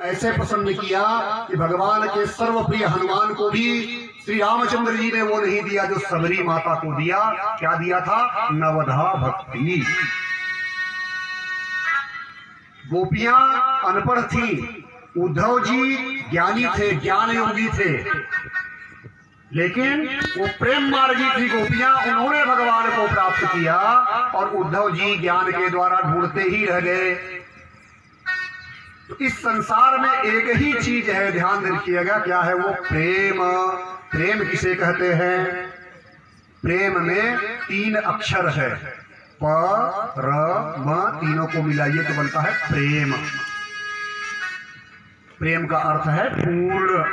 ऐसे प्रसन्न किया कि भगवान के सर्वप्रिय हनुमान को भी श्री रामचंद्र जी ने वो नहीं दिया जो सबरी माता को दिया। क्या दिया था? नवधा भक्ति। गोपियां अनपढ़ थी, उद्धव जी ज्ञानी थे, ज्ञान योगी थे, लेकिन वो प्रेम मार्गी थी गोपियां, उन्होंने भगवान को प्राप्त किया और उद्धव जी ज्ञान के द्वारा ढूंढते ही रह गए। तो इस संसार में एक ही चीज है, ध्यान रखिएगा, क्या है वो? प्रेम। प्रेम किसे कहते हैं? प्रेम में 3 अक्षर है, प र म, तीनों को मिलाइए तो बनता है प्रेम। प्रेम का अर्थ है पूर्ण।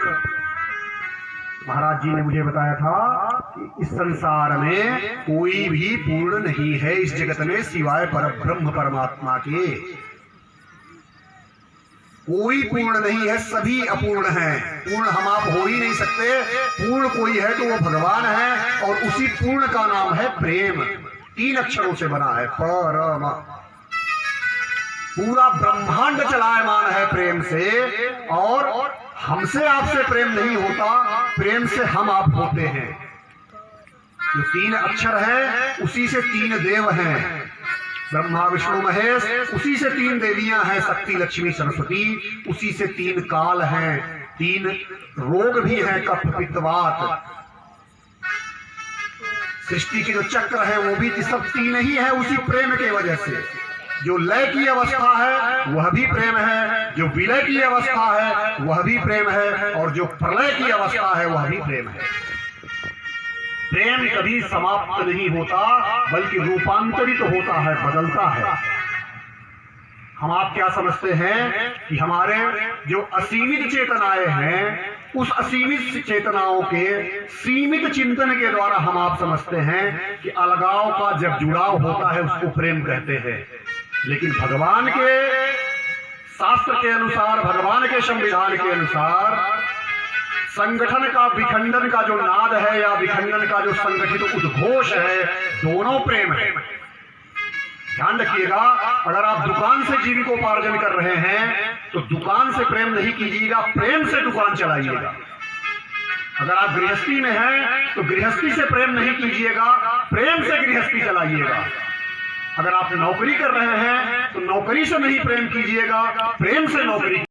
महाराज जी ने मुझे बताया था कि इस संसार में कोई भी पूर्ण नहीं है इस जगत में सिवाय परब्रह्म परमात्मा के। कोई पूर्ण नहीं है, सभी अपूर्ण हैं। पूर्ण हम आप हो ही नहीं सकते। पूर्ण कोई है तो वो भगवान है और उसी पूर्ण का नाम है प्रेम। 3 अक्षरों से बना है, परम। पूरा ब्रह्मांड चलायमान है प्रेम से, और हमसे आपसे प्रेम नहीं होता, प्रेम से हम आप होते हैं। जो 3 अक्षर है उसी से 3 देव हैं, ब्रह्मा विष्णु महेश। उसी से 3 देवियां हैं, शक्ति लक्ष्मी सरस्वती। उसी से 3 काल हैं, 3 रोग भी हैं, कफ पित्त वात। सृष्टि के जो चक्र है वो भी सब 3 ही है उसी प्रेम के वजह से। जो लय की अवस्था है वह भी प्रेम है, जो विलय की अवस्था है वह भी प्रेम है, और जो प्रलय की अवस्था है वह भी प्रेम है। प्रेम कभी समाप्त नहीं होता, बल्कि रूपांतरित होता है, बदलता है। हम आप क्या समझते हैं कि हमारे जो असीमित चेतनाएं हैं, उस असीमित चेतनाओं के सीमित चिंतन के द्वारा हम आप समझते हैं कि अलगाव का जब जुड़ाव होता है उसको प्रेम कहते हैं। लेकिन भगवान के शास्त्र के अनुसार, भगवान के संविधान के अनुसार, संगठन का विखंडन का जो नाद है या विखंडन का जो संगठित उद्घोष है, दोनों प्रेम है। ध्यान रखिएगा, अगर आप दुकान से जीविकोपार्जन कर रहे हैं तो दुकान से प्रेम नहीं कीजिएगा, प्रेम से दुकान चलाइएगा। अगर आप गृहस्थी में हैं तो गृहस्थी से प्रेम नहीं कीजिएगा, प्रेम से गृहस्थी चलाइएगा। अगर आप नौकरी कर रहे हैं तो नौकरी से नहीं प्रेम कीजिएगा, प्रेम से नौकरी